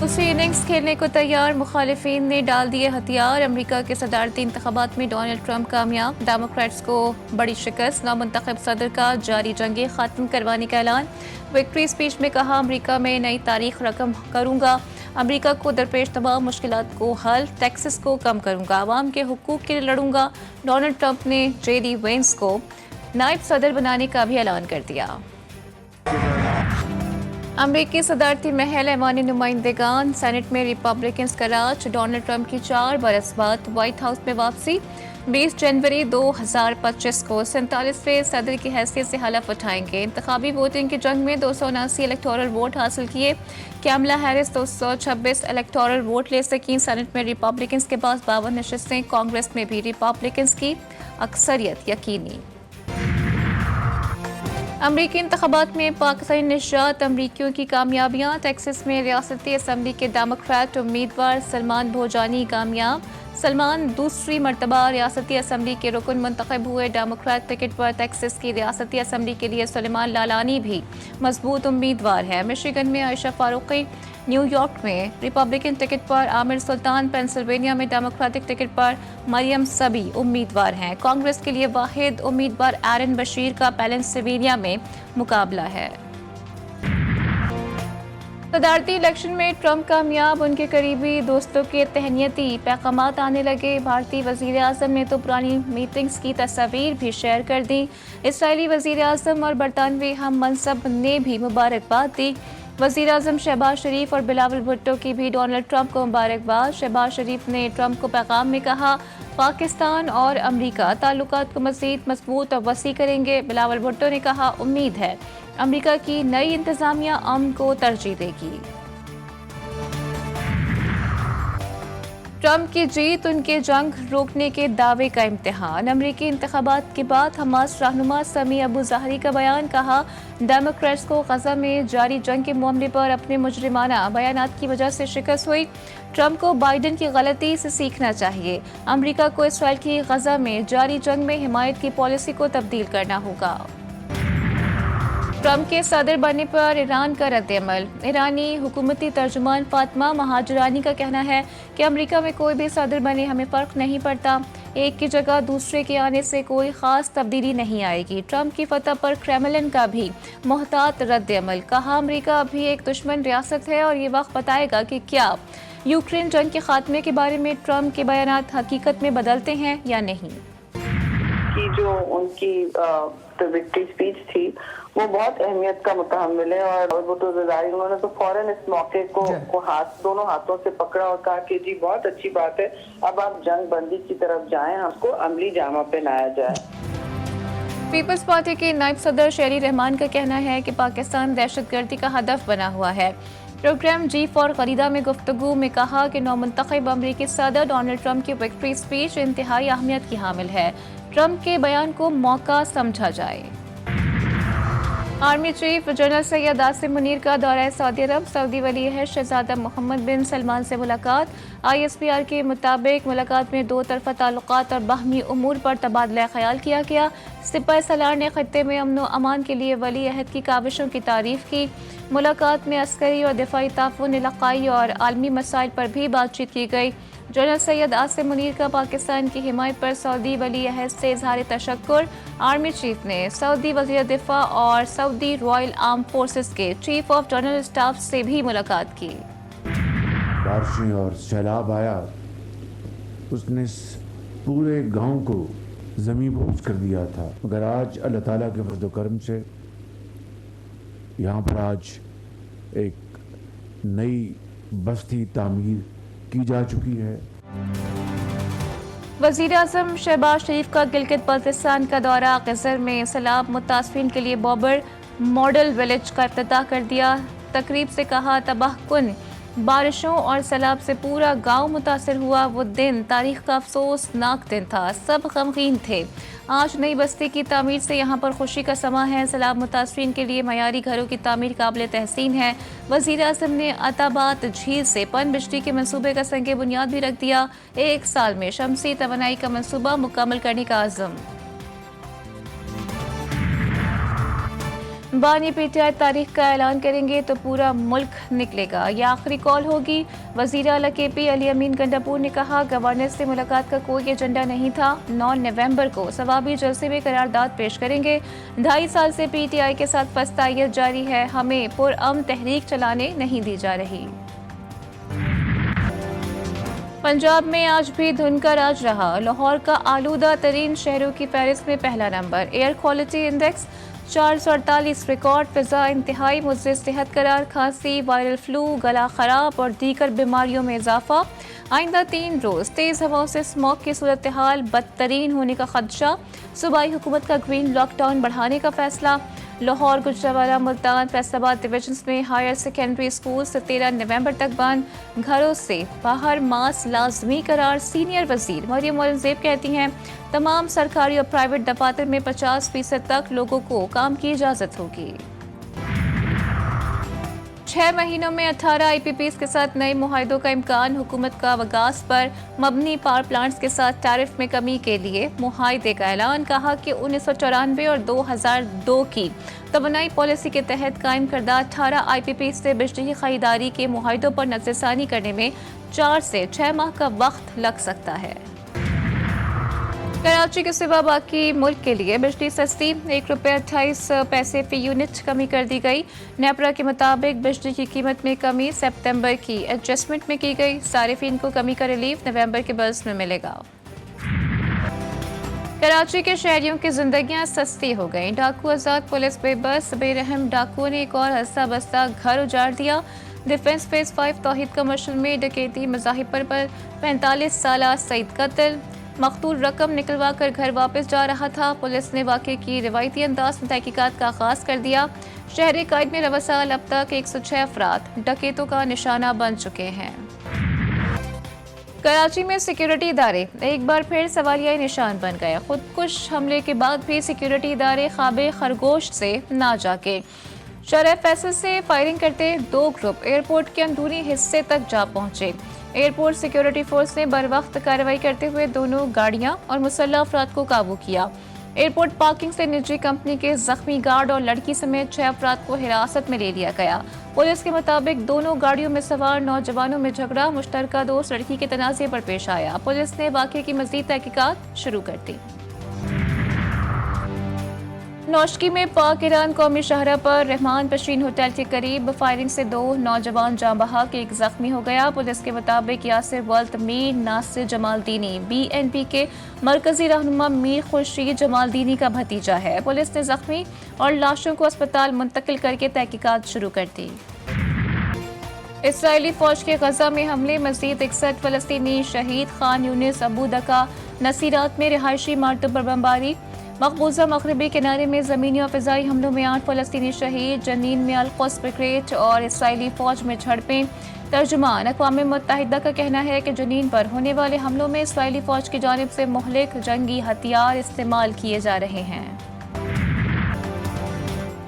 दूसरी इनिंग्स खेलने को तैयार मुखालिफिन ने डाल दिए हथियार। अमेरिका के सदारती इंतखाबात में डोनाल्ड ट्रंप कामयाब। डेमोक्रेट्स को बड़ी शिकस्त। नामुंतखब सदर का जारी जंगें खत्म करवाने का ऐलान। विक्ट्री स्पीच में कहा, अमेरिका में नई तारीख रकम करूंगा। अमेरिका को दरपेश तमाम मुश्किलात को हल। टैक्सेस को कम करूंगा। आवाम के हुकूक के लिए लड़ूंगा। डोनाल्ड ट्रंप ने जेडी वेंस को नायब सदर बनाने का भी ऐलान कर दिया। अमरीकी सदारती महल ऐवानी नुमाइंदगान सेनेट में रिपब्लिकन का राज। डोनाल्ड ट्रंप की 4 बरस बाद व्हाइट हाउस में वापसी। 20 जनवरी 2025 को 47वें सदर की हैसियत से हलफ उठाएंगे। इंतखाबी वोटिंग की जंग में 279 इलेक्टोरल वोट हासिल किए। कैमला हैरिस 226 इलेक्टोरल वोट ले सकी। सेनेट में रिपब्लिकन के पास 52 नशस्तें। कांग्रेस में भी रिपब्लिकन की अक्सरियत यकीनी। अमरीकी इंतखाबात में पाकिस्तानी निजात अमरीकियों की कामयाबियां। टेक्सास में रियासती असम्बली के डेमोक्रेट उम्मीदवार सलमान भोजानी कामयाब। सलमान दूसरी मरतबा रियासती असम्बली के रुकन मुंतखब हुए। डेमोक्रेट टिकट पर टेक्सास की रियासती असम्बली के लिए सुलेमान लालानी भी मजबूत उम्मीदवार है। मिशिगन में आयशा फारूकी, न्यूयॉर्क में रिपब्लिकन टिकट पर आमिर सुल्तान, पेंसिल्वेनिया में डेमोक्रेटिक टिकट पर मरियम सभी उम्मीदवार हैं। कांग्रेस के लिए वाहिद उम्मीदवार एरन बशीर का पेंसिल्वेनिया में मुकाबला है। सदारती इलेक्शन में ट्रंप कामयाब। उनके करीबी दोस्तों के तहनीती पैगामात आने लगे। भारतीय वजीर आज़म ने तो पुरानी मीटिंग्स की तस्वीर भी शेयर कर दी। इसराइली वजीर आज़म और बरतानवी हम मनसब ने भी मुबारकबाद दी। वजीर आज़म शहबाज शरीफ और बिलावल भुट्टो की भी डोनाल्ड ट्रंप को मुबारकबाद। शहबाज शरीफ ने ट्रंप को पैगाम में कहा, पाकिस्तान और अमरीका ताल्लुकात को मज़ीद मजबूत और वसी करेंगे। बिलावल भुट्टो ने कहा, उम्मीद है अमरीका की नई इंतजामिया अमन को तरजीह देगी। ट्रंप की जीत उनके जंग रोकने के दावे का इम्तिहान। अमरीकी इंतखाबात के बाद हमास रहनुमा समी अबू ज़ाहरी का बयान। कहा, डेमोक्रेट्स को गजा में जारी जंग के मामले पर अपने मुजरिमाना बयानात की वजह से शिकस्त हुई। ट्रंप को बाइडेन की गलती से सीखना चाहिए। अमरीका को इसराइल की गजा में जारी जंग में हिमायत की पॉलिसी को तब्दील करना होगा। ट्रंप के सदर बनने पर ईरान का रद्द-ए-अमल। ईरानी हुकूमती तर्जुमान फातिमा महाजरानी का कहना है कि अमेरिका में कोई भी सदर बने हमें फ़र्क नहीं पड़ता। एक की जगह दूसरे के आने से कोई ख़ास तब्दीली नहीं आएगी। ट्रंप की फतह पर क्रेमलिन का भी मोहतात रद्द-ए-अमल। कहा, अमेरिका अभी एक दुश्मन रियासत है और ये वक्त बताएगा कि क्या यूक्रेन जंग के खात्मे के बारे में ट्रंप के बयानात हकीकत में बदलते हैं या नहीं। कि जो उनकी विक्ट्री स्पीच थी वो बहुत अहमियत का मुतहम्मिल है और वो तो ज़ाहिर उन्होंने तो फौरन इस मौके को दोनों हाथों से पकड़ा और कहा कि जी बहुत अच्छी बात है, अब आप जंग बंदी की तरफ जाएं, हमको अमली जामा पहनाया जाए। पीपल्स पार्टी के नायब सदर शेरी रहमान का कहना है कि पाकिस्तान दहशतगर्दी का हदफ बना हुआ है। प्रोग्राम जी फॉर खरीदा में गुफ्तगू में कहा कि नौमुंतखब अमरीकी सदर डोनाल्ड ट्रंप की विक्ट्री स्पीच इंतहाई अहमियत की हामिल है। ट्रंप के बयान को मौका समझा जाए। Army chief general Syed Asim Munir का दौरा सऊदी अरब। सऊदी वली अहद शहजादा मोहम्मद बिन सलमान से मुलाकात। ISPR के मुताबिक मुलाकात में दो तरफा ताल्लुकात और बाहमी उमूर पर तबादला ख्याल किया गया। सिपह सलार ने खत्ते में अमन व अमान के लिए वली अहद की काविशों की तारीफ की। मुलाकात में अस्करी और दिफाई ताफुन, इलाकाई और आलमी मसाइल पर भी बातचीत की गई। जनरल सैयद आसिम मुनीर का पाकिस्तान की हिमायत पर सऊदी वली अहद से इजहार तशक्कुर। आर्मी चीफ ने सऊदी वज़ीर दिफा और सऊदी रॉयल आर्म फोर्सेस के चीफ ऑफ जनरल स्टाफ से भी मुलाकात की। बारिशें और सैलाब आया, उसने पूरे गांव को ज़मींबोझ कर दिया था, मगर आज अल्लाह ताला के फज़ल करम से यहाँ पर आज एक नई बस्ती तामीर की जा चुकी है। वज़ीर आज़म शहबाज शरीफ का गिलगित बल्तिस्तान का दौरा। क़ज़र में सैलाब मुतासिरीन के लिए बॉबर मॉडल विलेज का इफ्तिताह कर दिया। तकरीब से कहा, तबाहकुन बारिशों और सैलाब से पूरा गांव मुतासर हुआ। वो दिन तारीख का अफसोसनाक दिन था, सब गमगीन थे। आज नई बस्ती की तामीर से यहाँ पर खुशी का समा है। सैलाब मुतासरीन के लिए मयारी घरों की तामीर काबिल तहसीन है। वज़ीर आज़म ने अताबात झील से पन बिजली के मनसूबे का संग बुनियाद भी रख दिया। 1 साल में शमसी तवानाई का मनसूबा मुकम्मल करने का आज़म। बानी पीटीआई तारीख का ऐलान करेंगे तो पूरा मुल्क निकलेगा, यह आखिरी कॉल होगी। वजीर आला केपी अली अमीन गंडापुर ने कहा, गवर्नर से मुलाकात का कोई एजेंडा नहीं था। 9 नवंबर को सवाबी जलसे में करारदाद पेश करेंगे। 2.5 साल से पीटीआई के साथ फस्तायत जारी है, हमें पुरअमन तहरीक चलाने नहीं दी जा रही। पंजाब में आज भी धुंध का राज रहा। लाहौर का आलूदा तरीन शहरों की फहरिस्त में पहला नंबर। Air quality index 448 record. फिजा इंतहाई मुज़र सेहत करार। खांसी, वायरल फ्लू, गला खराब और दीगर बीमारियों में इजाफा। आइंदा 3 रोज़ तेज़ हवाओं से स्मॉग की सूरत हाल बदतरीन होने का खदशा। सूबाई हुकूमत का ग्रीन लॉकडाउन बढ़ाने का फैसला। लाहौर, गुजरावाला, मुल्तान, फैसलाबाद डिवीजन्स में हायर सेकेंडरी स्कूल से 13 नवंबर तक बंद। घरों से बाहर मास्क लाजमी करार। सीनियर वजीर मरियम औरंगजेब कहती हैं, तमाम सरकारी और प्राइवेट दफातर में 50% तक लोगों को काम की इजाज़त होगी। 6 महीनों में 18 IPPs के साथ नए मुआहदों का इम्कान। हुकूमत का वगास पर मबनी पावर प्लांट्स के साथ टैरिफ में कमी के लिए मुआहदे का ऐलान। कहा कि 1994 और 2002 की तवानाई पॉलिसी के तहत कायम करदा 18 IPPs से बिजली की खरीदारी के मुआहदों पर नजरसानी करने में 4 से 6 माह का वक्त लग सकता है। कराची के सिवा बाकी मुल्क के लिए बिजली सस्ती। ₹1.28 फी यूनिट कमी कर दी गई। नेपरा के मुताबिक बिजली की कीमत में कमी सितंबर की एडजस्टमेंट में की गई। सारिफिन को कमी का रिलीफ नवंबर के बिल्स में मिलेगा। कराची के शहरियों की जिंदगियां सस्ती हो गईं। डाकू आजाद, पुलिस बेबस। बेरहम डाकुओं ने एक और हंसा बस्ता घर उजाड़ दिया। डिफेंस फेज 5 तौहीद कमर्शियल में डकैती। मज़ाहिर पर 45 साला सईद कत्ल। मकतूल रकम निकलवा कर घर वापस जा रहा था। पुलिस ने वाक़े की रिवायती अंदाज में तहकीकात का आगाज़ कर दिया। शहर कायद में रवासाल अब तक 106 अफराद डकैतों का निशाना बन चुके हैं। कराची में सिक्योरिटी इदारे एक बार फिर सवालिया निशान बन गए। खुदकुश हमले के बाद भी सिक्योरिटी इदारे ख्वाबे खरगोश से ना जाके शरह फैसल से फायरिंग करते 2 ग्रुप एयरपोर्ट के अंदरूनी हिस्से तक जा पहुंचे। एयरपोर्ट सिक्योरिटी फोर्स ने बर वक्त कार्रवाई करते हुए दोनों गाड़ियां और मुसल्लह अफराद को काबू किया। एयरपोर्ट पार्किंग से निजी कंपनी के जख्मी गार्ड और लड़की समेत 6 अफराद को हिरासत में ले लिया गया। पुलिस के मुताबिक दोनों गाड़ियों में सवार नौजवानों में झगड़ा मुश्तरका दोस्त लड़की के तनाज़े पर पेश आया। पुलिस ने वाक़े की मज़ीद तहकीकात शुरू कर दी। नौशकी में पाक ईरान कौमी शाहरा पर रहमान पशीन होटल के करीब फायरिंग से 2 नौजवान जाँ बहक, 1 जख्मी हो गया। पुलिस के मुताबिक यासिर वल्द मीर नासिर जमालदीनी BNP के मरकजी रहनुमा मीर खुर्शीद जमालदीनी का भतीजा है। पुलिस ने जख्मी और लाशों को अस्पताल मुंतकिल करके तहकीकात शुरू कर दी। इसराइली फौज के गजा में हमले, मजीद 61 फलस्तीनी शहीद। खान यूनिस, अबू दका, नसीरात में रिहायशी इमारतों पर बमबारी। मकबूजा मगरबी किनारे में ज़मीनी और फ़िज़ाई हमलों में 8 फ़लस्तीनी शहीद। जनीन में अल-क़ुद्स ब्रिगेड और इसराइली फ़ौज में झड़पें। तर्जुमान अक़वाम मुत्तहिदा का कहना है कि जनीन पर होने वाले हमलों में इसराइली फ़ौज की जानिब से मुहलिक जंगी हथियार इस्तेमाल किए जा रहे हैं।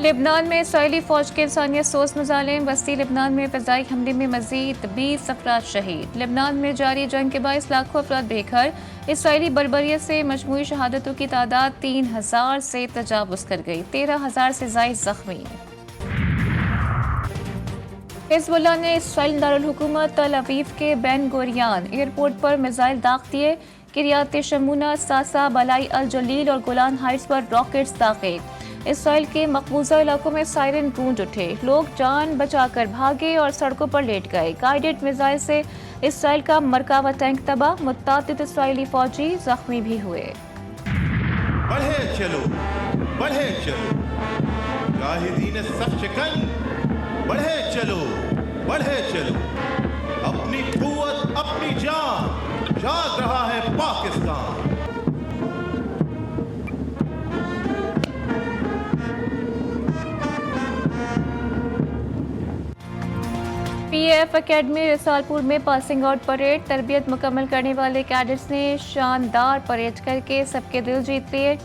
लेबनान में इसराइली फ़ौज के इंसानियत सोस मुजालिम। वस्ती लेबनान में फ़िज़ाई हमले में मज़ीद 20 अफराद शहीद। लेबनान में जारी जंग के बायस लाखों अफराद बेघर। इसराइली बर्बरियत से मजमूई शहादतों की तादाद 3000 से तजावुज़ कर गई। 13,000 से ज़ायद ज़ख्मी। हिज़्बुल्लाह ने इसराइल दारुल हुकूमत तल अवीव के बेन गोरियान एयरपोर्ट पर मिसाइल दाग दिए। किरियात शमूना, सासा, बलाई अल जलील और गोलान हाइट्स पर रॉकेट्स दागे। इसराइल के मकबूजा इलाकों में सायरन गूंज उठे। लोग जान बचाकर भागे और सड़कों पर लेट गए। गाइडेड मिसाइल से इसराइल का मरकावा टैंक तबाह। मुत्तादिद इसराइली फौजी जख्मी भी हुए। बढ़े चलो, बढ़े चलो, जाहिदीन सख्त शिकन, बढ़े चलो, बढ़े चलो, अपनी कुव्वत, अपनी जान, जाग रहा है पाकिस्तान। PAF अकेडमी रसालपुर में पासिंग आउट परेड। तरबियत मुकम्मल करने वाले कैडेट्स ने शानदार परेड करके सबके दिल जीत लिए।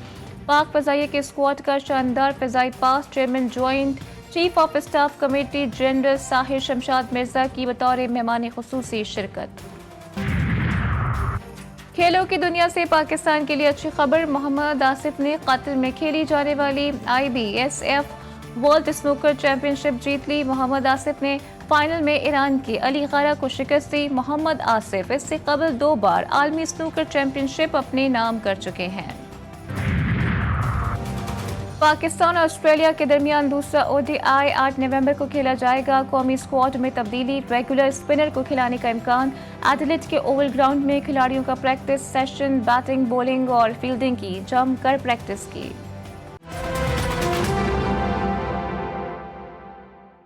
पाक फ़ज़ाइया के स्क्वाड का शानदार फ़ज़ाई पास। Chairman joint chief of staff committee general Sahir Shamshad Mirza की बतौर मेहमान खुसूसी शिरकत। खेलों की दुनिया से पाकिस्तान के लिए अच्छी खबर। मोहम्मद आसिफ ने कतर में खेली जाने वाली IBSF वर्ल्ड स्नूकर चैंपियनशिप जीत ली। मोहम्मद आसिफ ने फाइनल में ईरान की अली गारा को शिकस्त दी। मोहम्मद आसिफ इससे कबल 2 बार आलमी स्नूकर चैंपियनशिप अपने नाम कर चुके हैं। पाकिस्तान और ऑस्ट्रेलिया के दरमियान दूसरा ODI 8 नवंबर को खेला जाएगा। कौमी स्क्वाड में तब्दीली, रेगुलर स्पिनर को खिलाने का इम्कान। एडिलेड के ओवल ग्राउंड में खिलाड़ियों का प्रैक्टिस सेशन, बैटिंग, बॉलिंग और फील्डिंग की जमकर प्रैक्टिस की।